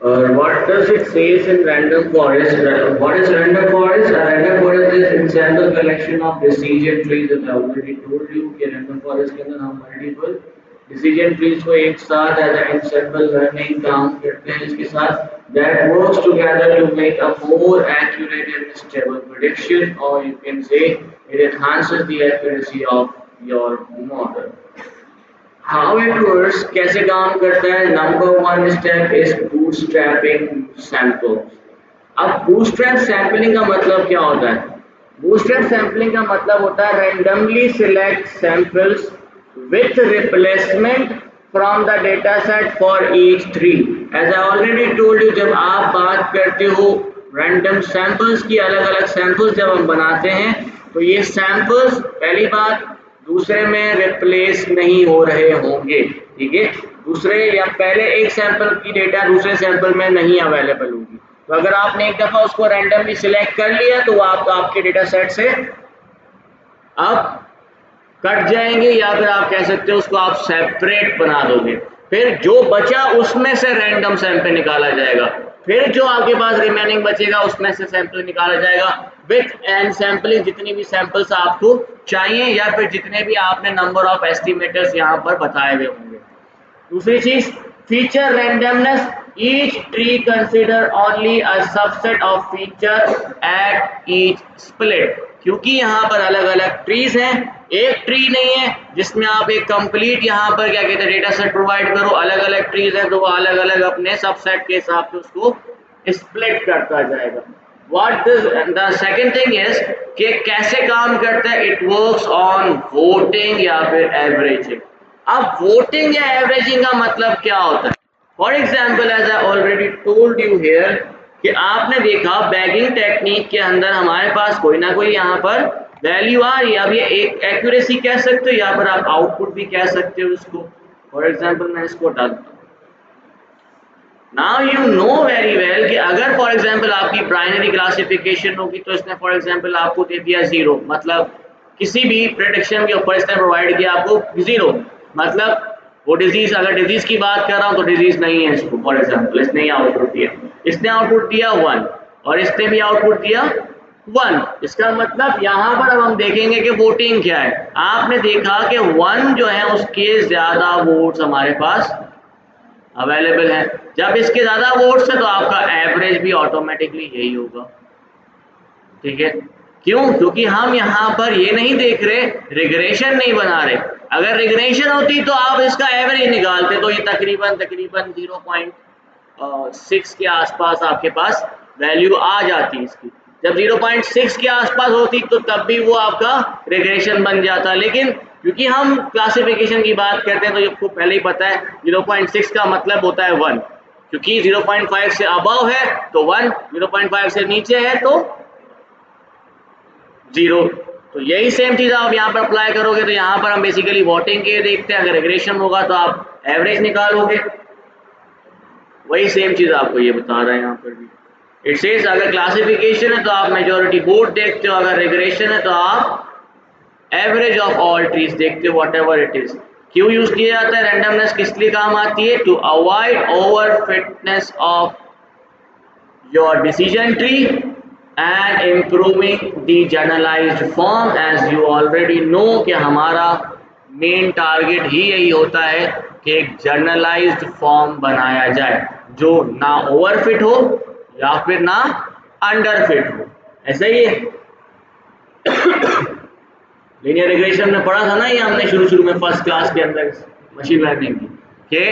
What does it says in random forest? What is random forest? A random forest is ensemble collection of decision trees. I already told you कि random forest के अंदर हम multiple decision trees को एक साथ as an ensemble learning काम करते हैं इसके साथ that works together to make a more accurate and stable prediction, or you can say it enhances the accuracy of your model. How it works, कैसे काम करता है? Number one step is bootstrapping sample. अब bootstrap sampling का मतलब क्या होता है? बूटस्ट्रैप सैंपलिंग का मतलब होता है randomly select samples with replacement from the data set for each tree. As I already told you, जब आप बात करते हो रैंडम सैंपल्स की, अलग अलग सैंपल्स जब हम बनाते हैं तो ये सैंपल्स पहली बात दूसरे में रिप्लेस नहीं हो रहे होंगे. ठीक है, दूसरे या पहले एक सैंपल की डेटा दूसरे सैंपल में नहीं अवेलेबल होगी. तो अगर आपने एक दफा उसको रैंडमली सिलेक्ट कर लिया तो वो आपके डेटा सेट से अब कट जाएंगे, या फिर आप कह सकते हो उसको आप सेपरेट बना दोगे. फिर जो बचा उसमें से रैंडम सैंपल निकाला जाएगा. फिर जो आपके पास रिमेनिंग बचेगा उसमें से सैंपल निकाला जाएगा विथ एंड सैंपलिंग, जितनी भी सैंपल्स आपको चाहिए या फिर जितने भी आपने नंबर ऑफ एस्टिमेटर्स यहाँ पर बताए हुए होंगे. दूसरी चीज, feature randomness. Each tree consider only a subset of feature at each split. क्योंकि यहाँ पर अलग अलग ट्रीज हैं, एक ट्री नहीं है जिसमें आप एक कंप्लीट यहाँ पर क्या कहते हैं डेटा सेट प्रोवाइड करो. अलग अलग ट्रीज हैं तो वो अलग अलग अपने सबसेट के हिसाब से उसको स्प्लिट करता जाएगा. What this the second thing is कि कैसे काम करता है? इट वर्क्स ऑन वोटिंग या फिर एवरेजिंग. अब वोटिंग या एवरेजिंग का मतलब क्या होता है? For example as I already told you here कि आपने देखा बैगिंग टेक्निक के अंदर हमारे पास कोई ना कोई यहाँ पर वैल्यू आ रही है. अब ये एक एक्यूरेसी कह सकते हो या फिर आप आउटपुट भी कह सकते हो उसको. फॉर एग्जाम्पल मैं इसको डालता हूँ. Now you know very well कि अगर फॉर एग्जाम्पल आपकी प्राइमरी क्लासिफिकेशन होगी तो इसने फॉर एग्जाम्पल आपको दे दिया 0, मतलब किसी भी प्रेडिक्शन के ऊपर इसने प्रोवाइड किया आपको 0, मतलब वो डिजीज, अगर डिजीज की बात कर रहा हूँ तो डिजीज नहीं है इसको. फॉर एग्जाम्पल इसने आउटपुट दिया, इसने आउटपुट दिया 1 और इसने भी आउटपुट दिया 1. इसका मतलब यहाँ पर अब हम देखेंगे कि वोटिंग क्या है. आपने देखा कि 1 जो है उसके ज्यादा वोट्स हमारे पास अवेलेबल है. जब इसके ज्यादा वोट्स है तो आपका एवरेज भी ऑटोमेटिकली यही होगा. ठीक है, क्यों? क्योंकि हम यहाँ पर ये नहीं देख रहे, रिग्रेशन नहीं बना रहे. अगर रिग्रेशन होती तो आप इसका एवरेज निकालते तो ये तकरीबन 0.6 के आसपास आपके पास वैल्यू आ जाती इसकी. जब 0.6 के आसपास होती तो तब भी वो आपका रिग्रेशन बन जाता. लेकिन क्योंकि हम क्लासिफिकेशन की बात करते हैं तो आपको पहले ही पता है 0.6 का मतलब होता है 1. क्योंकि 0.5 से अबव है तो 1, 0.5 से नीचे है तो 0. तो यही सेम चीज आप यहाँ पर अप्लाई करोगे. तो यहाँ पर हम बेसिकली वोटिंग के देखते हैं, अगर रिग्रेशन होगा तो आप एवरेज निकालोगे. वही सेम चीज आपको ये बता रहा है यहाँ पर भी. इट सेज अगर क्लासिफिकेशन है तो आप मेजॉरिटी वोट देखते हो, अगर रिग्रेशन है तो आप एवरेज ऑफ ऑल ट्रीज देखते हो, वॉट एवर इट इज. क्यों यूज किया जाता है? रैंडमनेस किस लिए काम आती है? To avoid over fitness of your decision tree and improving the generalized form. as you already know कि हमारा मेन टारगेट ही यही होता है कि एक जर्नलाइज्ड फॉर्म बनाया जाए जो ना ओवरफिट हो या फिर ना अंडरफिट हो. ऐसे ही लीनियर रिग्रेशन में पढ़ा था ना ये हमने शुरू में फर्स्ट क्लास के अंदर मशीन लर्निंग की कि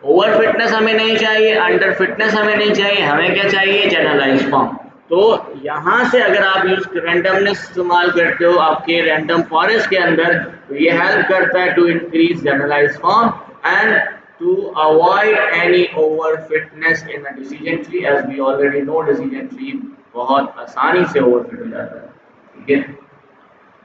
ओवर फिटनेस हमें नहीं चाहिए, अंडर फिटनेस हमें नहीं चाहिए, हमें क्या चाहिए? Generalised form. तो यहाँ से अगर आप यूज रैंडमनेस इस्तेमाल करते हो आपके रैंडम फॉरेस्ट के अंदर तो ये हेल्प करता है to increase generalised form and to avoid any over fitness in a decision tree. As we already know decision tree बहुत आसानी से ओवर फिट हो जाता है. ठीक है,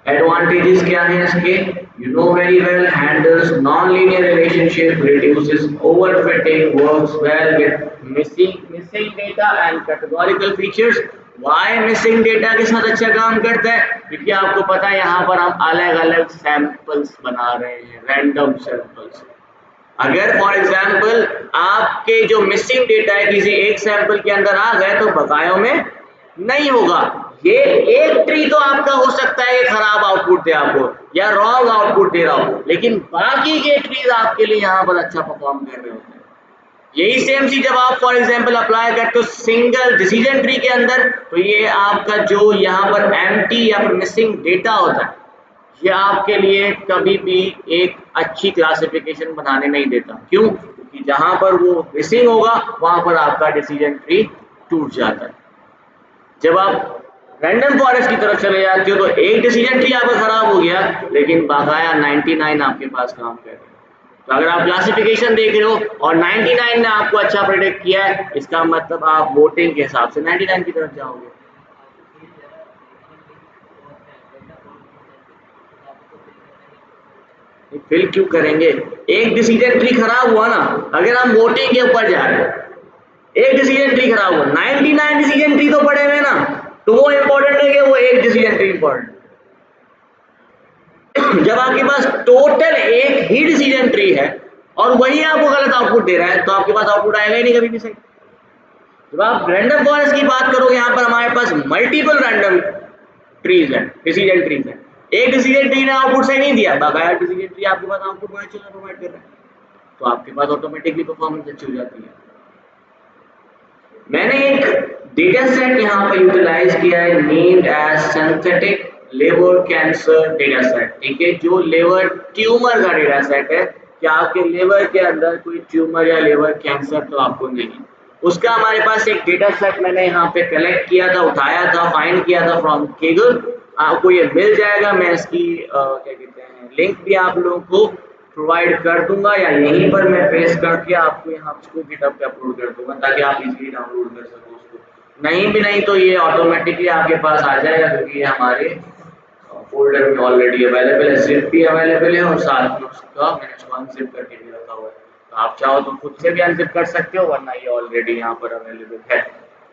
एडवांटेजेस क्या हैं इसके? You know very well, handles non-linear relationship, reduces overfitting, works well with missing data and categorical features. Why missing data के साथ अच्छा काम करता है? क्योंकि आपको पता है यहाँ पर हम अलग अलग सैंपल्स बना रहे हैं, रैंडम सैंपल्स. अगर फॉर एग्जाम्पल आप आपके जो मिसिंग डेटा है किसी एक सैंपल के अंदर आ गए तो बकायों में नहीं होगा। ये एक ट्री तो आपका हो सकता है कि खराब आउटपुट दे आपको या रॉन्ग आउटपुट दे रहा हो, लेकिन बाकी के ट्रीज आपके लिए यहाँ पर अच्छा परफॉर्म कर रहे होते हैं। यही सेम चीज जब आप फॉर एग्जांपल अप्लाई करते हो सिंगल डिसीजन ट्री के अंदर, तो ये आपका जो यहाँ पर एम्प्टी या फिर मिसिंग डेटा होता है, ये आपके लिए कभी भी एक अच्छी क्लासिफिकेशन बनाने नहीं देता। क्यों? क्योंकि जहां पर वो मिसिंग होगा वहां पर आपका डिसीजन ट्री टूट जाता है। जब आप रैंडम फॉरेस्ट की तरफ चले जाते हो तो एक डिसीजन ट्री आपका खराब हो गया, लेकिन बकाया 99 आपके पास काम कर रहे हैं। तो अगर आप क्लासिफिकेशन देख रहे हो और 99 ने आपको अच्छा प्रेडिक्ट किया है, इसका मतलब आप वोटिंग के हिसाब से 99 की तरफ जाओगे। फिल क्यों करेंगे? एक डिसीजन ट्री खराब हुआ ना, अगर हम वोटिंग के ऊपर जा रहे हैं, एक डिसीजन ट्री खराब हुआ, 99 डिसीजन ट्री तो पड़े हुए ना, तो वो इंपॉर्टेंट है कि वो एक डिसीजन ट्री इंपॉर्टेंट। जब आपके पास टोटल एक ही डिसीजन ट्री है और वही आपको गलत आउटपुट दे रहा है, तो आपके पास आउटपुट आएगा ही नहीं कभी भी सही। जब आप रैंडम फॉरेस्ट की बात करोगे, यहाँ पर हमारे पास मल्टीपल रैंडम ट्रीज है, डिसीजन ट्रीज है। एक डिसीजन ट्री ने आउटपुट सही नहीं दिया, बाकायदा डिसीजन ट्री आपके पास आउटपुट बहुत अच्छा प्रोवाइड कर रहा है, तो आपके पास ऑटोमेटिकली परफॉर्मेंस अच्छी हो जाती है। मैंने एक डेटा सेट यहाँ पर यूटिलाइज किया है, named as synthetic liver cancer data set. ठीक है, जो लिवर ट्यूमर का डेटा सेट है कि आपके लिवर के अंदर कोई ट्यूमर या लिवर कैंसर तो आपको नहीं, उसका हमारे पास एक डेटा सेट मैंने यहाँ पे कलेक्ट किया था, उठाया था, फाइंड किया था फ्रॉम गूगल। आपको ये मिल जाएगा, मैं इसकी क्या कहते हैं लिंक भी आप लोगों को प्रोवाइड कर दूंगा, या यहीं पर मैं पेस्ट करके आपको यहाँ उसको गिटहब पे अपलोड कर दूंगा ताकि आप इजीली डाउनलोड कर सको उसको। नहीं भी नहीं तो ये ऑटोमेटिकली आपके पास आ जाएगा, क्योंकि ये हमारे फोल्डर में ऑलरेडी अवेलेबल है, जिप भी अवेलेबल है और साथ में उसका मैंने उसको अनजिप करके भी रखा हुआ है। तो आप चाहो तो खुद से भी अनजिप कर सकते हो, वरना ये ऑलरेडी यहाँ पर अवेलेबल है।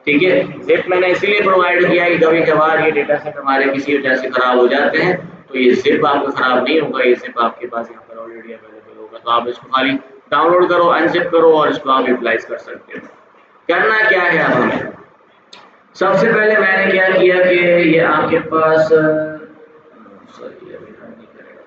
ठीक है, जिप मैंने इसीलिए प्रोवाइड किया कि कभी कभार ये डेटा सेट हमारे किसी वजह से खराब हो जाते हैं, तो ये जिप आपको खराब नहीं होगा, ये जिप आपके पास यहाँ पर ऑलरेडी अवेलेबल होगा। तो आप इसको खाली डाउनलोड करो, अनजिप करो और इसको आप यूटिलाइज कर सकते हो। करना क्या है अब हमें? सबसे पहले मैंने क्या किया कि ये आपके पास सॉरी अभी रन नहीं करेगा।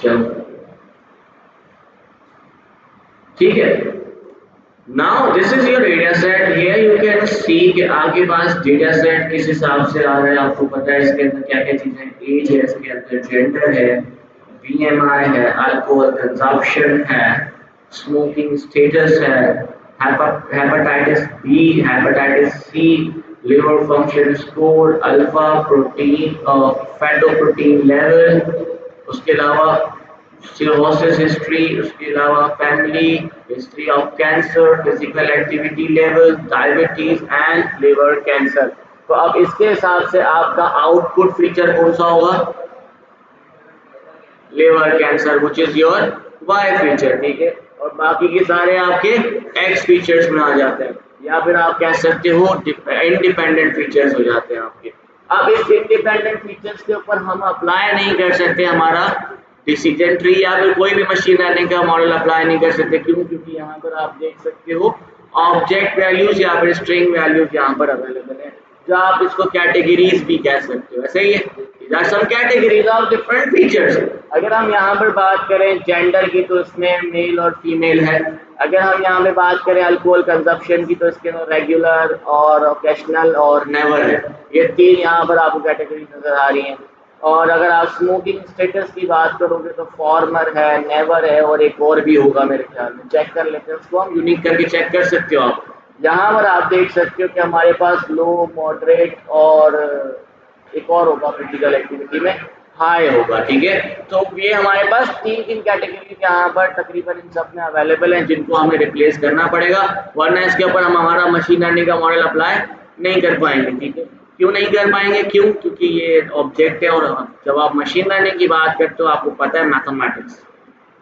चलो ठीक है, now this is your data set. Here you can सी कि आपके पास डेटा सेट किस हिसाब से आ रहा है, आपको पता है इसके अंदर क्या क्या चीजें, एज है, इसके अंदर जेंडर है, बीएमआई है, अल्कोहल कंजप्शन है, स्मोकिंग स्टेटस है, hepatitis B, hepatitis C, liver function score, alpha protein fetoprotein level, उसके अलावा cirrhosis हिस्ट्री, उसके अलावा family history of cancer, physical activity level, diabetes and liver cancer. तो अब इसके हिसाब से आपका आउटपुट फीचर कौन सा होगा? Liver cancer, which is your y feature. ठीक है, और बाकी के सारे आपके एक्स फीचर्स में आ जाते हैं, या फिर आप कह सकते हो इंडिपेंडेंट फीचर्स हो जाते हैं आपके। अब इस इंडिपेंडेंट फीचर्स के ऊपर हम अप्लाई नहीं कर सकते हमारा डिसीजन ट्री या फिर कोई भी मशीन लर्निंग का मॉडल अप्लाई नहीं कर सकते। क्यों? क्योंकि यहाँ पर आप देख सकते हो ऑब्जेक्ट वैल्यूज या फिर स्ट्रिंग वैल्यूज यहाँ पर अवेलेबल है, जो आप इसको कैटेगरीज भी कह सकते हो। ऐसे ही है, सम कैटेगरीज ऑफ डिफरेंट फीचर्स। अगर हम यहाँ पर बात करें जेंडर की, तो इसमें मेल और फीमेल है। अगर हम यहाँ पे बात करें अल्कोहल कंजप्शन की, तो इसके अंदर रेगुलर और ओकेशनल और नेवर है। ये तीन यहाँ पर आपको कैटेगरी नजर आ रही हैं। और अगर आप स्मोकिंग स्टेटस की बात करोगे तो फॉर्मर है, नेवर है और एक और भी होगा मेरे ख्याल में, चेक कर लेते हैं उसको, हम यूनिक करके चेक कर सकते हो आप। यहाँ पर आप देख सकते हो कि हमारे पास लो, मॉडरेट और एक और होगा फिजिकल एक्टिविटी में हाई होगा। ठीक है, तो ये हमारे पास तीन तीन कैटेगरी यहाँ पर तकरीबन इन सब में अवेलेबल हैं, जिनको हमें रिप्लेस करना पड़ेगा, वरना इसके ऊपर हम हमारा मशीन लर्निंग का मॉडल अप्लाई नहीं कर पाएंगे। ठीक है, क्यों नहीं कर पाएंगे? क्यों? क्योंकि ये ऑब्जेक्ट है, और जब आप मशीन लर्निंग की बात करते हो आपको पता है मैथमेटिक्स,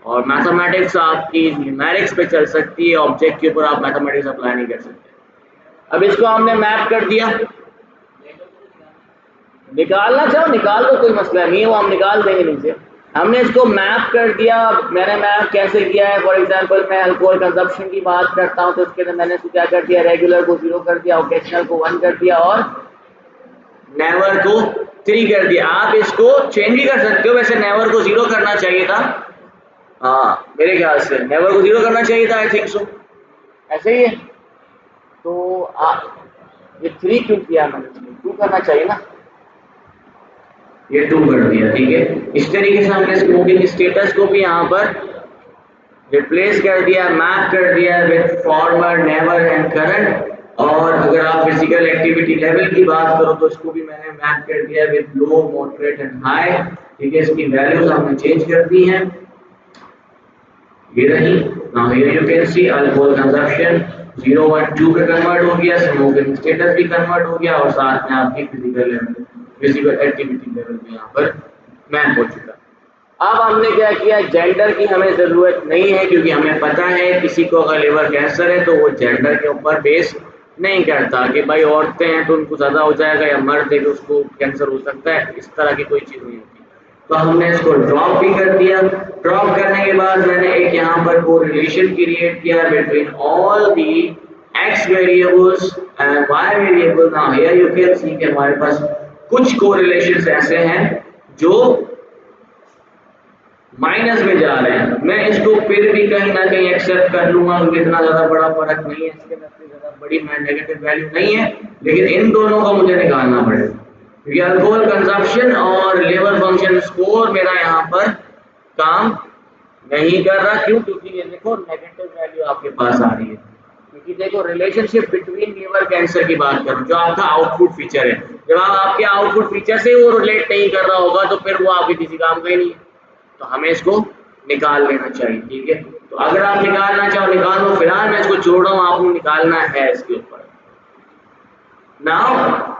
और मैथमेटिक्स आपकी न्यूमेरिक्स पे चल सकती है, ऑब्जेक्ट के ऊपर आप मैथमेटिक्स अप्लाई नहीं कर सकते। अब इसको हमने मैप कर दिया, निकालना चाहो निकाल दो, कोई मसला नहीं है, वो हम निकाल देंगे नीचे। हमने इसको मैप कर दिया। मैंने मैप कैसे किया है? फॉर एग्जांपल मैं अल्कोहल कंजप्शन की बात करता हूँ तो उसके अंदर मैंने इसको क्या कर दिया, रेगुलर को 0 कर दिया, ओकेशनल को 1 कर दिया और नेवर को 3 कर दिया। आप इसको चेंज भी कर सकते हो, वैसे नेवर को 0 करना चाहिए था, हाँ मेरे ख्याल से नेवर को 0 करना चाहिए था, आई थिंक सो, ऐसे ही है। तो ये 3 क्यों किया मैंने? 2 करना चाहिए ना, ये 2 कर दिया, ठीक है। इस तरीके से हमने स्मोकिंग स्टेटस को भी यहाँ पर रिप्लेस कर दिया, मैप कर दिया with forward, never and current. और अगर आप फिजिकल एक्टिविटी लेवल की बात करो तो इसको भी मैंने मैप कर दिया with low, moderate and high, ठीक है। इसकी वैल्यूज हमने चेंज कर दी हैं, ये रही। Now here you can C alcohol consumption 0 1 2 पे कन्वर्ट हो गया, स्मोकिंग स्टेटस भी कन्वर्ट हो गया, और साथ में आपकी फिजिकल एक्टिविटी लेवल भी यहाँ पर मैप हो चुका। अब हमने क्या किया, जेंडर की हमें ज़रूरत नहीं है, क्योंकि हमें पता है किसी को अगर लिवर कैंसर है तो वो जेंडर के ऊपर बेस नहीं करता कि भाई औरतें हैं तो उनको ज़्यादा हो जाएगा, या मर्द है तो उसको कैंसर हो सकता है, इस तरह की कोई चीज़ नहीं होती। तो हमने इसको ड्रॉप भी कर दिया। ड्रॉप करने के बाद मैंने एक यहाँ पर कोरिलेशन क्रिएट किया between all the x variables and y variable. Now here you can सी कि हमारे पास कुछ कोरिलेशंस ऐसे हैं जो माइनस में जा रहे हैं। मैं इसको फिर भी कहीं ना कहीं एक्सेप्ट कर लूंगा क्योंकि इतना ज़्यादा बड़ा फर्क नहीं है, इसके अंदर इतनी ज़्यादा बड़ी नेगेटिव वैल्यू नहीं है, लेकिन इन दोनों को मुझे निकालना पड़ेगा क्योंकि अल्कोहल कंजप्शन और लिवर फंक्शन स्कोर मेरा यहाँ पर काम नहीं कर रहा। क्यों? क्योंकि ये देखो नेगेटिव वैल्यू आपके पास आ रही है, क्योंकि देखो रिलेशनशिप बिटवीन लिवर कैंसर की बात करूं जो आपका आउटपुट फीचर है, जब आप आपके आउटपुट फीचर से वो रिलेट नहीं कर रहा होगा तो फिर वो आपके किसी काम का ही नहीं है, तो हमें इसको निकाल लेना चाहिए, ठीक है। तो अगर आप निकालना चाहो निकाल लो, फिलहाल मैं इसको छोड़ रहा हूँ, आपको निकालना है इसके ऊपर। Now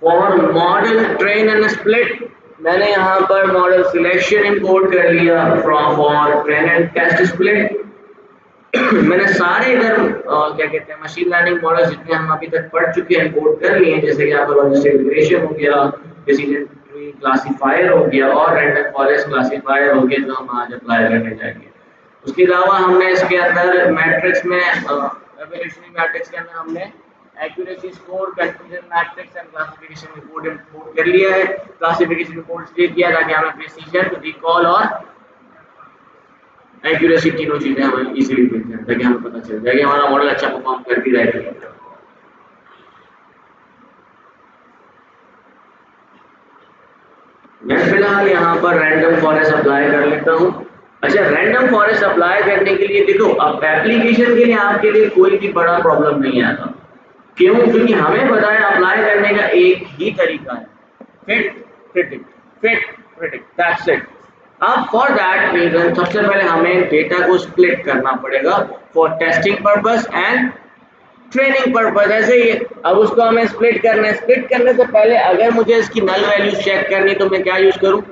for model train and split, मैंने यहाँ पर मॉडल सिलेक्शन इंपोर्ट कर लिया from for train and test split. मैंने सारे इधर क्या कहते हैं मशीन लर्निंग मॉडल जितने हम अभी तक पढ़ चुके हैं इंपोर्ट कर लिए हैं, जैसे कि आपका लॉजिस्टिक रिग्रेशन हो गया, डिसीजन ट्री क्लासिफायर हो गया और रैंडम फॉरेस्ट क्लासिफायर हो गया जो हम आज अप्लाई करने जाएंगे। उसके अलावा हमने इसके अंदर मैट्रिक्स में एवोल्यूशनरी मैट्रिक्स के अंदर हमने accuracy score, confusion matrix and classification report import कर लिया है। क्लासिफिकेशन रिपोर्ट इसलिए किया ताकि हमें प्रिसीजन, रिकॉल और एक्यूरेसी तीनों चीजें हमें इजीली मिल जाए ताकि हमें पता चल जाए कि हमारा मॉडल अच्छा परफॉर्म कर भी रहा है। मैं फिलहाल यहाँ पर रैंडम फॉरेस्ट अप्लाई कर लेता हूँ। अच्छा, रैंडम फॉरेस्ट अप्लाई करने के लिए देखो अब एप्लीकेशन के लिए आपके लिए कोई भी बड़ा प्रॉब्लम नहीं आता। क्यों? क्योंकि हमें पता है अप्लाई करने का एक ही तरीका है, fit predict, fit predict, that's it. अब फॉर दैट रीजन सबसे पहले हमें डेटा को स्प्लिट करना पड़ेगा for testing purpose and training purpose. ऐसे ही अब उसको हमें स्प्लिट करना है। स्प्लिट करने से पहले अगर मुझे इसकी नल वैल्यू चेक करनी तो मैं क्या यूज करूं?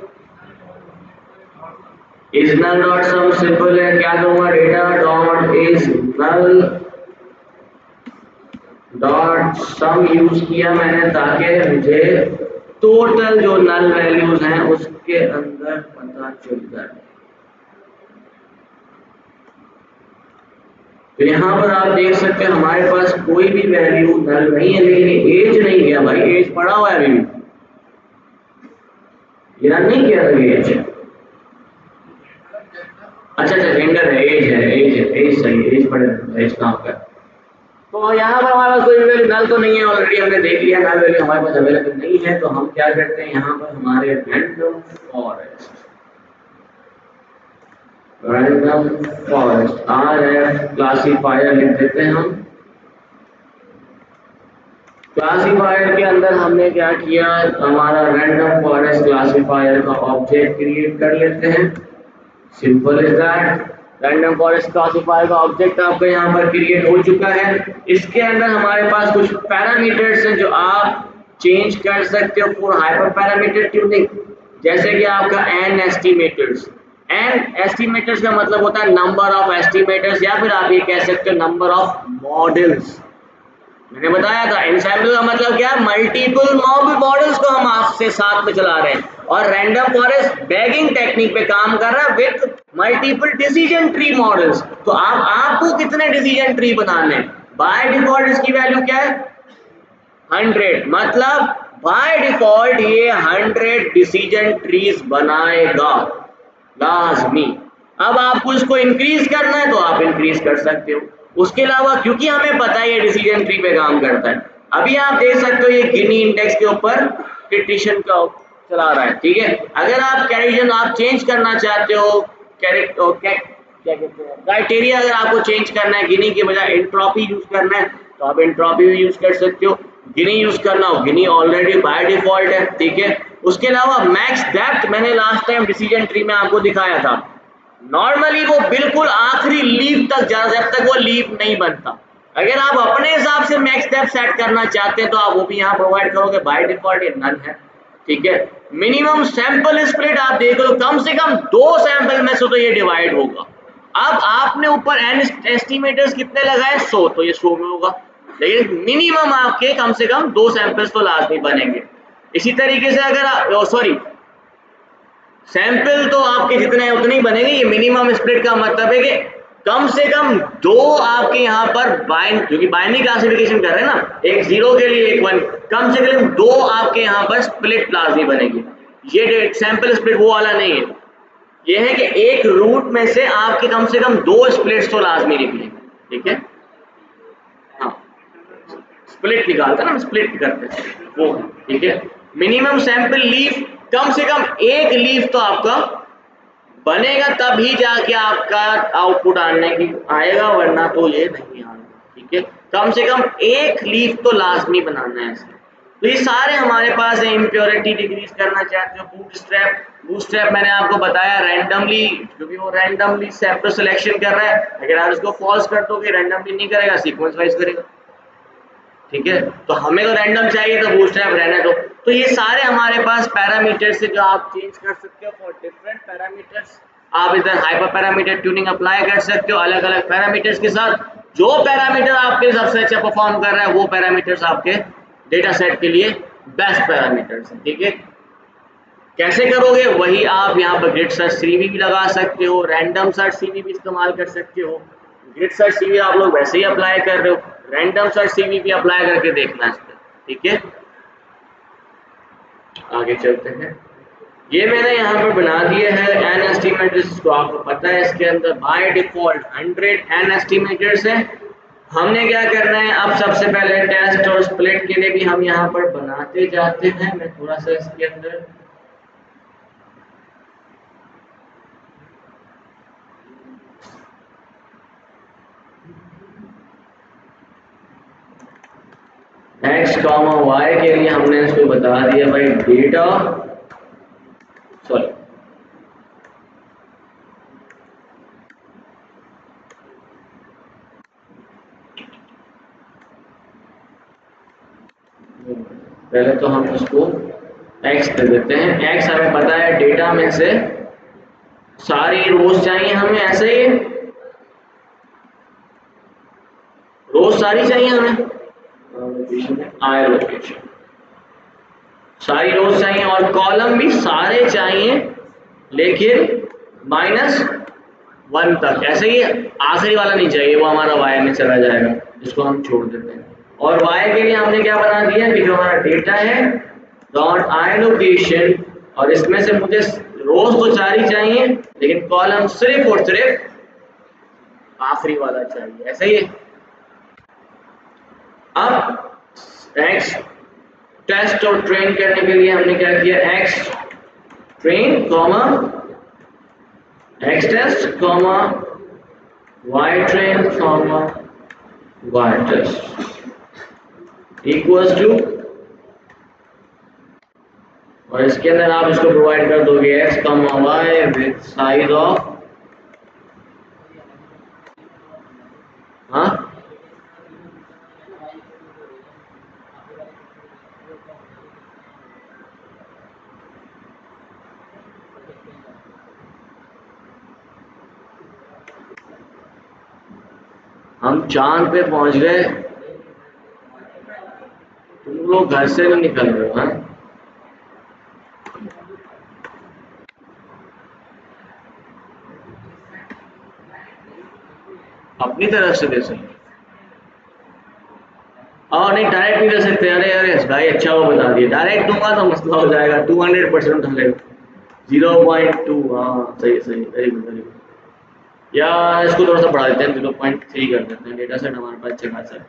Is null dot sum, simple है, क्या दूंगा, data dot is null dot sum use किया मैंने ताकि मुझे टोटल जो नल वैल्यूज हैं उसके अंदर पता चल जाए। तो यहाँ पर आप देख सकते हैं हमारे पास कोई भी वैल्यू नल नहीं है, लेकिन एज नहीं गया भाई, एज पड़ा हुआ है अभी भी, यार नहीं किया था एज। अच्छा अच्छा, जेंडर है, एज है, एज है, एज सही, एज पड़े, एज कहाँ पर? तो यहाँ पर हमारे पास कोई वैल्यू नल तो नहीं है, ऑलरेडी हमने देख लिया नल वैल्यू हमारे पास अवेलेबल नहीं है। तो हम क्या करते हैं यहाँ पर हमारे रैंडम फॉरेस्ट RF क्लासिफायर लिख देते हैं हम। क्लासिफायर के अंदर हमने क्या किया, हमारा रैंडम फॉरेस्ट क्लासिफायर का ऑब्जेक्ट क्रिएट कर लेते हैं, simple is that. Random forest classifier का ऑब्जेक्ट आपका यहाँ पर क्रिएट हो चुका है। इसके अंदर हमारे पास कुछ पैरामीटर्स हैं जो आप चेंज कर सकते हो फॉर हाइपर पैरामीटर ट्यूनिंग, जैसे कि आपका एन एस्टिमेटर्स। एन एस्टिमेटर्स का मतलब होता है नंबर ऑफ एस्टिमेटर्स, या फिर आप ये कह सकते हो नंबर ऑफ मॉडल्स। मैंने बताया था एनसेम्बल का मतलब क्या है, मल्टीपल मॉडल्स को हम आपसे साथ में चला रहे हैं, और रैंडम फॉरेस्ट बैगिंग टेक्निक पे काम कर रहा है with multiple decision tree models. तो आपको कितने डिसीजन ट्री बनाने हैं? बाय डिफॉल्ट इसकी वैल्यू क्या है? 100, मतलब बाय डिफॉल्ट ये 100 डिसीजन ट्रीज बनाएगा लाजमी। अब आपको इसको इंक्रीज करना है तो आप इंक्रीज कर सकते हो। उसके अलावा क्योंकि हमें पता है ये डिसीजन ट्री पे काम करता है, अभी आप देख सकते हो ये गिनी इंडेक्स के ऊपर क्रिटिशन का चला रहा है, ठीक है। अगर आप कैरिजन आप चेंज करना चाहते हो, क्या कहते हैं, क्राइटेरिया अगर आपको चेंज करना है, गिनी की बजाय एंट्रोपी यूज करना है तो आप एंट्रोपी भी यूज कर सकते हो। गिनी यूज करना हो, गिनी ऑलरेडी बाय डिफॉल्ट है, ठीक है। उसके अलावा मैक्स डेप्थ मैंने लास्ट टाइम डिसीजन ट्री में आपको दिखाया था, नॉर्मली वो बिल्कुल आखिरी लीफ तक जा, जब तक वो लीफ नहीं बनता। अगर आप अपने हिसाब से मैक्स डेप्थ सेट करना चाहते हैं तो आप वो भी यहाँ प्रोवाइड करोगे, बाय डिफॉल्ट ये नन है, ठीक है। मिनिमम सैंपल स्प्लिट आप देख लो, कम से कम 2 सैंपल में से तो ये डिवाइड होगा। अब आपने ऊपर एन एस्टिमेटर्स कितने लगाए? 100, तो ये 100 में होगा, लेकिन मिनिमम आपके कम से कम 2 सैंपल्स तो लाजमी बनेंगे। इसी तरीके से अगर आप सॉरी सैंपल तो आपके जितने हैं उतने ही बनेंगे। ये मिनिमम स्प्लिट का मतलब है कि कम से कम 2 आपके यहाँ पर बाइंड, क्योंकि बाइंडिंग क्लासिफिकेशन कर रहे हैं ना, एक 0 के लिए एक 1, कम से कम 2 आपके यहाँ पर स्प्लिट लाजमी बनेगी। ये सैंपल स्प्लिट वो वाला नहीं है, ये है कि एक रूट में से आपके कम से कम 2 स्प्लिट्स तो लाजमी निकलेंगे, ठीक है। हाँ, स्प्लिट निकालते ना, हम स्प्लिट करते हैं वो, ठीक है। मिनिमम सैंपल लीफ, कम से कम एक लीफ तो आपका बनेगा, तभी जाके आपका आउटपुट आने की आएगा, वरना तो ये नहीं आएगा, ठीक है। कम से कम एक लीफ तो लाजमी बनाना है इसमें। तो ये सारे हमारे पास है। इम्प्योरिटी डिक्रीज करना चाहते हो, बूटस्ट्रैप, बूटस्ट्रैप मैंने आपको बताया रैंडमली, क्योंकि वो रैंडमली सैंपल सिलेक्शन कर रहा है। अगर आप इसको फॉल्स कर दोगे, रैंडमली नहीं करेगा, सीक्वेंस वाइज करेगा, ठीक है। तो हमें तो रैंडम चाहिए, तो बूटस्ट्रैप रहने दो। तो ये सारे हमारे पास पैरामीटर्स है जो आप चेंज कर सकते हो फॉर डिफरेंट पैरामीटर्स। आप इधर हाइपर पैरामीटर ट्यूनिंग अप्लाई कर सकते हो अलग अलग पैरामीटर्स के साथ। जो पैरामीटर आपके सबसे अच्छा परफॉर्म कर रहा है वो पैरामीटर्स आपके डेटा सेट के लिए बेस्ट पैरामीटर्स हैं, ठीक है। कैसे करोगे? वही आप यहाँ पर ग्रिड सर्च सीवी भी लगा सकते हो, रैंडम सर्च सीवी भी इस्तेमाल कर सकते हो। ग्रिड सर्च सीवी आप लोग वैसे ही अप्लाई कर रहे हो, रैंडम सर्च सीवी भी अप्लाई करके देखना है, ठीक है। आगे चलते हैं। ये मैंने यहाँ पर बना दिया है एन एस्टिमेटर्स को, आपको पता है इसके अंदर बाय डिफॉल्ट 100 एन एस्टिमेटर्स है। हमने क्या करना है, अब सबसे पहले टेस्ट और स्प्लिट के लिए भी हम यहाँ पर बनाते जाते हैं। मैं थोड़ा सा इसके अंदर एक्स कॉमा वाई के लिए हमने इसको बता दिया भाई डेटा, सॉरी पहले तो हम इसको एक्स दे देते हैं। एक्स हमें पता है डेटा में से सारी रोज चाहिए हमें, ऐसे ही रोज सारी चाहिए हमें, आई लोकेशन सारी रोज चाहिए, और कॉलम भी सारे चाहिए, लेकिन -1 तक। ऐसे ही आखिरी वाला नहीं चाहिए, वो हमारा वाई में चला जाएगा, जिसको हम छोड़ देते हैं। और वाई के लिए हमने क्या बना दिया कि जो हमारा डेटा है डॉट आई लोकेशन, और इसमें से मुझे रोज तो 4 ही चाहिए, लेकिन कॉलम सिर्फ और सिर्फ आखिरी वाला चाहिए, ऐसे ही। अब एक्स टेस्ट और ट्रेन करने के लिए हमने क्या किया, x train comma x test comma y train comma y test equals to, और इसके अंदर आप इसको प्रोवाइड कर दोगे x comma y with size of हम चांद पे पहुंच गए, तुम लोग घर से नहीं निकल रहे हो। हाँ, अपनी तरफ से दे सकते। और नहीं, डायरेक्ट नहीं दे सकते। अरे अरे भाई, अच्छा वो बता दिया, डायरेक्ट दूंगा तो मसला हो जाएगा। 200% उठा लेगा। 0.2, हाँ सही सही, वेरी गुड वेरी गुड। या इसको थोड़ा सा बढ़ा देते हैं, 0.3 कर देते हैं। डेटा सेट हमारे पास अच्छा खासा है।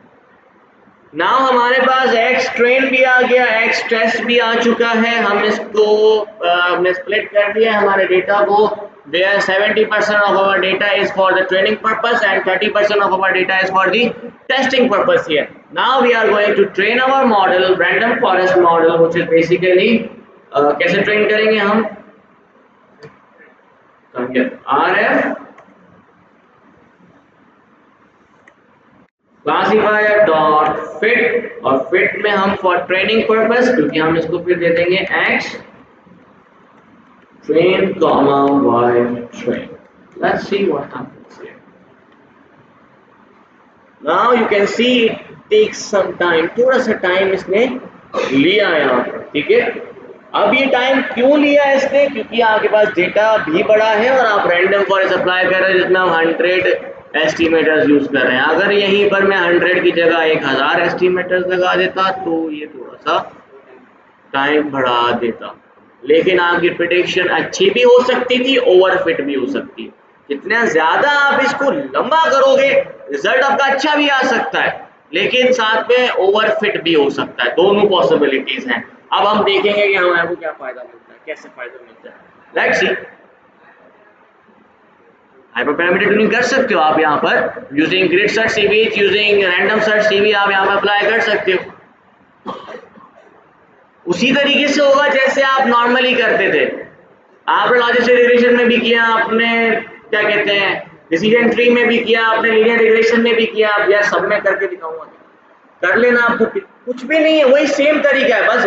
नाउ हमारे पास एक्स ट्रेन भी आ गया, एक्स टेस्ट भी आ चुका है। हम इसको हमने स्प्लिट कर दिया है हमारे डेटा को। Where 70% of our data is for the training purpose and 30% of our data is for the testing purpose here. Now we are going to train our model, random forest model, which is basically कैसे train करेंगे हम? RF classifier dot fit, और fit में हम for training purpose, क्योंकि हम इसको फिर दे देंगे x train comma y train. Let's see what happens here. Now you can see it takes some time, थोड़ा सा टाइम इसने लिया यहाँ पर, ठीक है। अब ये टाइम क्यों लिया है इसने? क्योंकि आपके पास डेटा भी बड़ा है और आप रैंडम फॉरेस्ट अप्लाई कर रहे हैं जिसमें हम 100 एस्टिमेटर्स यूज कर रहे हैं। अगर यहीं पर मैं 100 की जगह 1000 एस्टिमेटर्स लगा देता तो ये थोड़ा सा टाइम बढ़ा देता, लेकिन आपकी प्रिडिक्शन अच्छी भी हो सकती थी, ओवरफिट भी हो सकती है। जितना ज्यादा आप इसको लंबा करोगे, रिजल्ट आपका अच्छा भी आ सकता है, लेकिन साथ में ओवरफिट भी हो सकता है। दोनों पॉसिबिलिटीज हैं। अब हम देखेंगे कि हमारे को क्या फायदा मिलता है, कैसे फायदा मिलता है। Let's C. Hyper parameter tuning कर सकते हो आप यहाँ पर using grid search CV, using random search CV, आप यहाँ पर अप्लाई कर सकते हो। उसी तरीके से होगा जैसे आप नॉर्मली करते थे। आपने लॉजिस्टिक रिग्रेशन में भी किया, आपने क्या कहते हैं डिसीजन ट्री में भी किया, आपने लीनियर रिग्रेशन में भी किया। आप यार सब में करके दिखाऊंगा, कर लेना। आपको कुछ भी नहीं है, वही सेम तरीका है, बस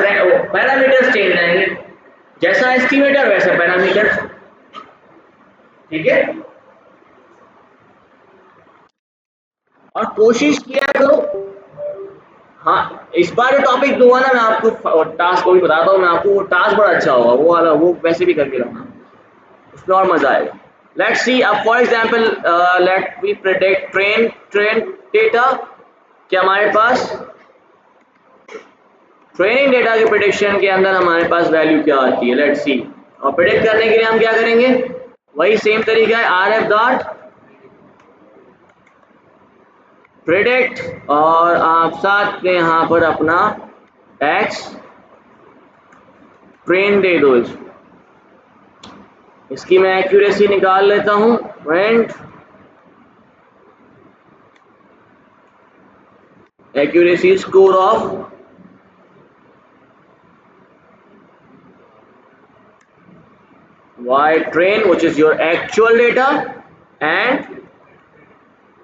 पैरामीटर्स चेंज आएंगे। जैसा एस्टिमेटर वैसा पैरामीटर, ठीक है। और कोशिश किया करो। हाँ, इस बार जो टॉपिक दूंगा ना मैं आपको, टास्क को भी बताता हूँ मैं आपको, वो टास्क बड़ा अच्छा होगा, वो वाला वो वैसे भी करके रखना, उसमें और मजा आएगा। Let's see. अब for example let we predict train data, कि हमारे पास ट्रेनिंग डेटा के प्रिडिक्शन के अंदर हमारे पास वैल्यू क्या आती है। Let's see. और प्रिडिक्ट करने के लिए हम क्या करेंगे, वही सेम तरीका है, आर एफ डॉट प्रिडिक्ट, और आप साथ में यहाँ पर अपना एक्स ट्रेन दे दो इसकी मैं एक्यूरेसी निकाल लेता हूँ। Print accuracy score of y train, which is your actual data, and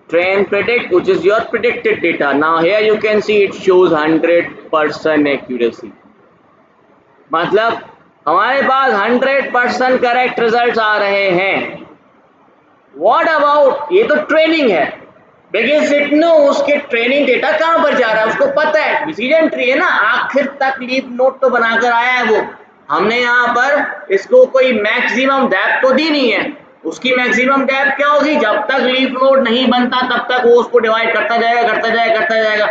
train predict, which is your predicted data. Now here you can see it shows 100% accuracy, मतलब हमारे पास 100% करेक्ट रिजल्ट आ रहे हैं। व्हाट अबाउट, ये तो training है, लेकिन seat no उसके training data कहां पर जा रहा है, उसको पता है डिसीजन ट्री है ना, आखिर तक लीफ नोड तो बनाकर आया है वो। हमने यहाँ पर इसको कोई मैक्सिमम डेप्थ तो दी नहीं है। उसकी मैक्सिमम डेप्थ क्या होगी, जब तक लीफ नोड नहीं बनता तब तक वो उसको डिवाइड करता जाएगा करता जाएगा करता जाएगा,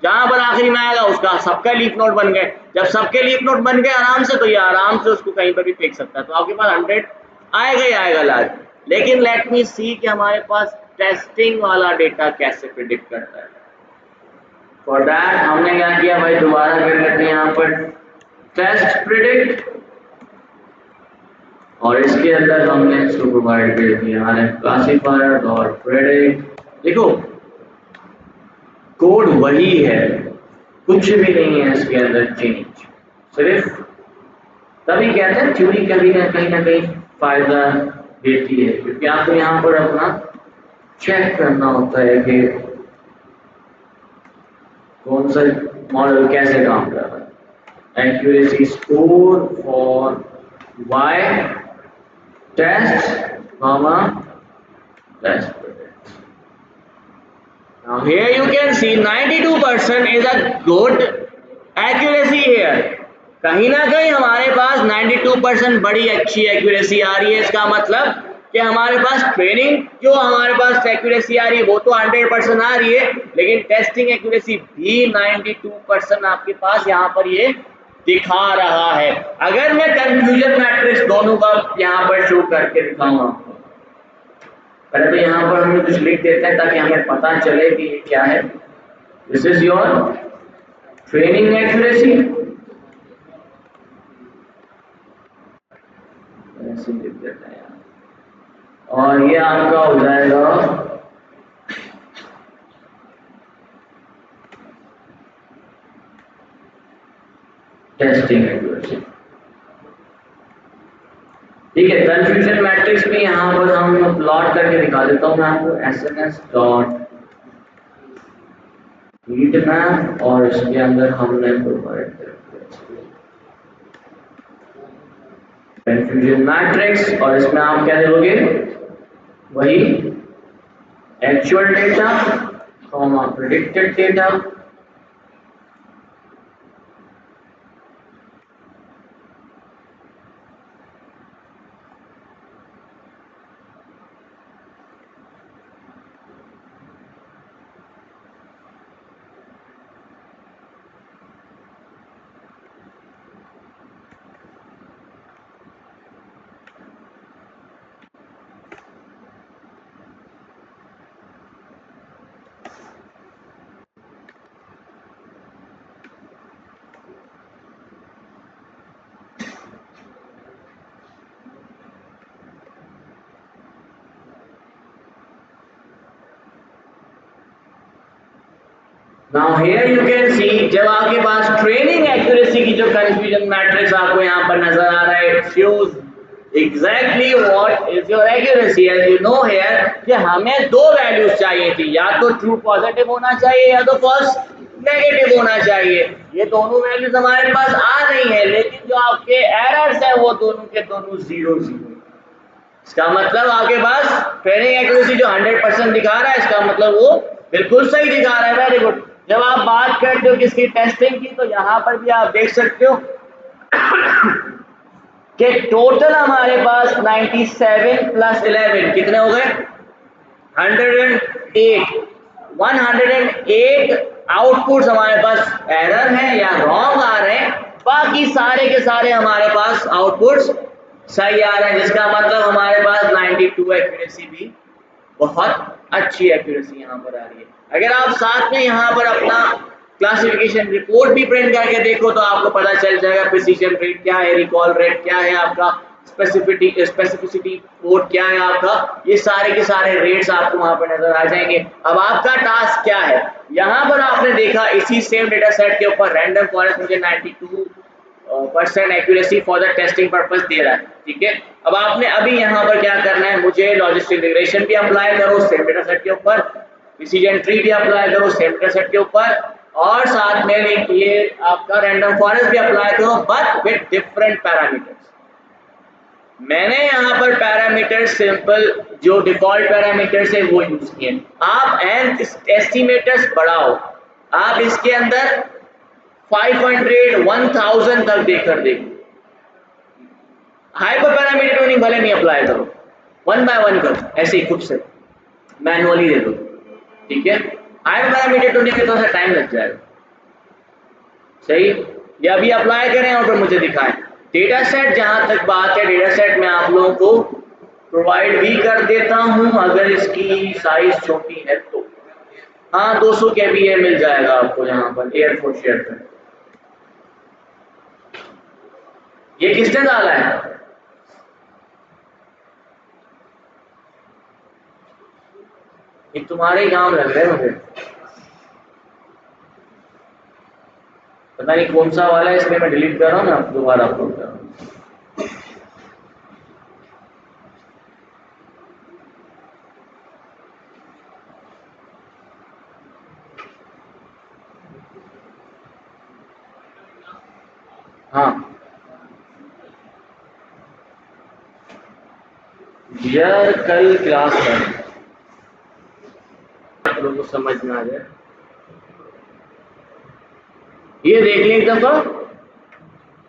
जहां पर आखिरी में आएगा उसका सबका लीफ नोड बन गए। जब सबके लीफ नोड बन गए आराम से, तो ये आराम से उसको कहीं पर भी फेंक सकता है। तो आपके पास 100 आएगा ही आएगा लाज। लेकिन लेट मी सी कि हमारे पास टेस्टिंग वाला डेटा कैसे प्रिडिक्ट करता है। फॉर दैट हमने क्या किया भाई, दोबारा कर लेते हैं यहाँ पर टेस्ट प्रिडिक्ट, और इसके अंदर हमने इसको प्रोवाइड कर दिया क्लासीफायर डॉट प्रिडिक्ट। देखो कोड वही है, कुछ भी नहीं है इसके अंदर चेंज। सिर्फ तभी कहते हैं थ्योरी कहीं ना कहीं फायदा देती है, क्योंकि आपको यहाँ पर अपना चेक करना होता है कि कौन सा मॉडल कैसे काम कर रहा है। Accuracy score for y test, test Now here you can see 92% is a good accuracy here. कहीं ना कहीं हमारे पास 92% बड़ी अच्छी एक्यूरेसी आ रही है। इसका मतलब कि हमारे पास ट्रेनिंग जो हमारे पास एक्यूरेसी आ रही है वो तो 100% आ रही है, लेकिन टेस्टिंग एक्यूरेसी भी 92% आपके पास यहाँ पर ये दिखा रहा है। अगर मैं कंफ्यूजन मैट्रिक्स दोनों का यहाँ पर शो करके दिखाऊंगा, पहले तो यहाँ पर हम कुछ लिख देते हैं ताकि हमें पता चले कि ये क्या है। This is your training accuracy, ऐसे लिख देते हैं, और ये आपका हो जाएगा टेस्टिंग एक्यूरेसी। ठीक है, कंफ्यूजन मैट्रिक्स में यहाँ पर हम प्लॉट करके दिखा देता हूँ मैं आपको, एसएनएस डॉट हीट मैप, और इसके अंदर हमने प्रोवाइड कंफ्यूजन मैट्रिक्स, और इसमें आप क्या दोगे, वही actual data comma predicted data, Now here you can see जब आपके पास ट्रेनिंग एक्यूरेसी की जो कंफ्यूजन मैट्रिक्स आपको यहाँ पर नजर आ रहा है, it shows exactly what is your accuracy. as you know here कि हमें दो वैल्यूज चाहिए थी, या तो ट्रू पॉजिटिव होना चाहिए या तो फॉल्स नेगेटिव होना चाहिए। ये दोनों वैल्यूज हमारे पास आ रही है, लेकिन जो आपके एरर्स है वो दोनों के दोनों 0 इसका मतलब आपके पास ट्रेनिंग एक्यूरेसी जो 100% दिखा रहा है, इसका मतलब वो बिल्कुल सही दिखा रहा है। Very good. जब आप बात करते हो किसकी टेस्टिंग की, तो यहाँ पर भी आप देख सकते हो कि टोटल हमारे पास 97 प्लस 11 कितने हो गए, 108। 108 आउटपुट्स हमारे पास एरर है या रॉन्ग आ रहे हैं, बाकी सारे के सारे हमारे पास आउटपुट्स सही आ रहे हैं, जिसका मतलब हमारे पास 92 एक्यूरेसी भी बहुत अच्छी एक्यूरेसी यहाँ पर आ रही है। अगर आप साथ में यहाँ पर अपना क्लासिफिकेशन रिपोर्ट भी प्रिंट करके देखो तो आपको पता चल जाएगा प्रिसीजन रेट क्या है, रिकॉल रेट क्या है, आपका स्पेसिफिसिटी कोड क्या है आपका, ये सारे के सारे रेट्स आपको वहां पर नजर आ जाएंगे। अब आपका टास्क क्या है, यहाँ पर आपने देखा इसी सेम डेटा सेट के ऊपर रैंडम फॉरेस्ट मुझे 92% accuracy for the testing purpose दे रहा है। ठीक है, अब आपने अभी यहाँ पर क्या करना है, मुझे लॉजिस्टिक रिग्रेशन भी अप्लाई करो सेम डेटा सेट के ऊपर, डिसीजन ट्री भी अप्लाई करो सेम डेटा सेट के ऊपर, और साथ में ये आपका रैंडम फॉरेस्ट भी अप्लाई करो बट विद डिफरेंट पैरामीटर्स। मैंने यहाँ पर पैरामीटर सिंपल जो डिफॉल्ट पैरामीटर्स है वो यूज किए। आप एन एस्टिमेटर्स बढ़ाओ, आप इसके अंदर 500 1000 तक देकर देखो। हाइपर पैरामीटर ट्यूनिंग भले नहीं अप्लाई करो, 1 बाय 1 करो, ऐसे ही खुद से मैनुअली दे दो। ठीक है, हाइपर पैरामीटर ट्यूनिंग में थोड़ा सा टाइम लग जाएगा। सही, ये अभी अप्लाई करें और फिर मुझे दिखाएं। डेटा सेट, जहां तक बात है डेटा सेट मैं आप लोगों को प्रोवाइड भी कर देता हूं अगर इसकी साइज छोटी है तो। हाँ 200 kbA मिल जाएगा आपको यहाँ पर एयरफोर्स शेयर पर। ये किसने डाला है, ये तुम्हारे काम लग रहे हैं मुझे, पता नहीं कौन सा वाला है, इसलिए मैं डिलीट कर रहा हूँ ना, दोबारा अपलोड कर रहा हूँ। हाँ यार कल क्लास है, आपको समझ में आ जाए। ये देख लें एक दफा,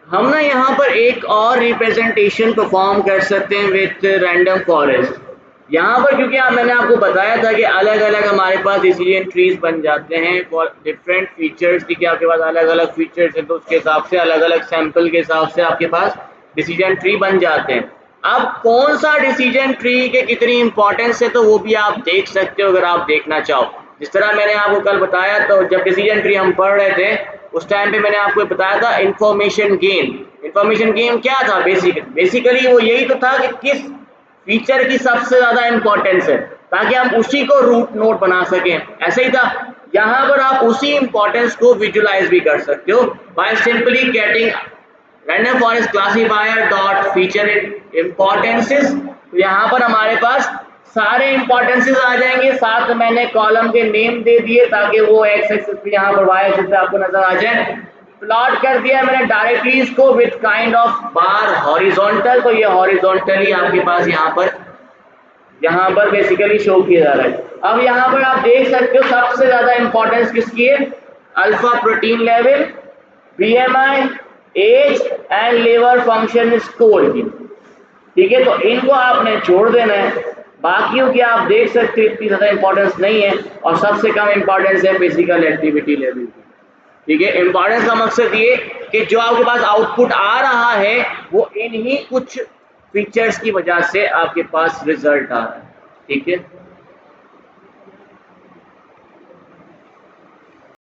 हम ना यहाँ पर एक और रिप्रेजेंटेशन परफॉर्म कर सकते हैं विथ रैंडम फॉरेस्ट। यहाँ पर क्योंकि मैंने आपको बताया था कि अलग अलग हमारे पास डिसीजन ट्रीज बन जाते हैं फॉर डिफरेंट फीचर्स की, कि आपके पास अलग अलग फीचर्स हैं तो उसके हिसाब से अलग अलग सैंपल के हिसाब से आपके पास डिसीजन ट्री बन जाते हैं। अब कौन सा डिसीजन ट्री के कितनी इंपॉर्टेंस है तो वो भी आप देख सकते हो अगर आप देखना चाहो। जिस तरह मैंने आपको कल बताया, तो जब डिसीजन ट्री हम पढ़ रहे थे उस टाइम पे मैंने आपको बताया था इंफॉर्मेशन गेन। इंफॉर्मेशन गेन क्या था? बेसिकली वो यही तो था कि किस फीचर की सबसे ज्यादा इंपॉर्टेंस है ताकि हम उसी को रूट नोड बना सकें, ऐसे ही था। यहाँ पर आप उसी इंपॉर्टेंस को विजुलाइज भी कर सकते हो by simply getting random forest classifier dot feature importances. तो यहाँ पर हमारे पास सारे इम्पोर्टेंसेस आ जाएंगे, साथ में मैंने कॉलम के नेम दे दिए ताकि वो एक्स एक्सिस पे यहाँ पर वाई एक्सिस पे आपको नजर आ जाए। प्लॉट कर दिया मैंने डायरेक्टली इसको with kind of bar horizontal, तो ये हॉरिजॉन्टली आपके पास यहाँ पर बेसिकली शो किया जा रहा है। अब यहाँ पर आप देख सकते हो सबसे ज्यादा इंपॉर्टेंस किसकी है? Alpha protein level, BMI, age and liver function score की। ठीक है, तो इनको आपने छोड़ देना है, बाकियों की आप देख सकते हो इतनी ज्यादा इंपॉर्टेंस नहीं है, और सबसे कम इंपॉर्टेंस है फिजिकल एक्टिविटी लेवल की। ठीक है, इंपॉर्टेंस का मकसद ये कि जो आपके पास आउटपुट आ रहा है वो इन्हीं कुछ फीचर्स की वजह से आपके पास रिजल्ट आ रहा है। ठीक है।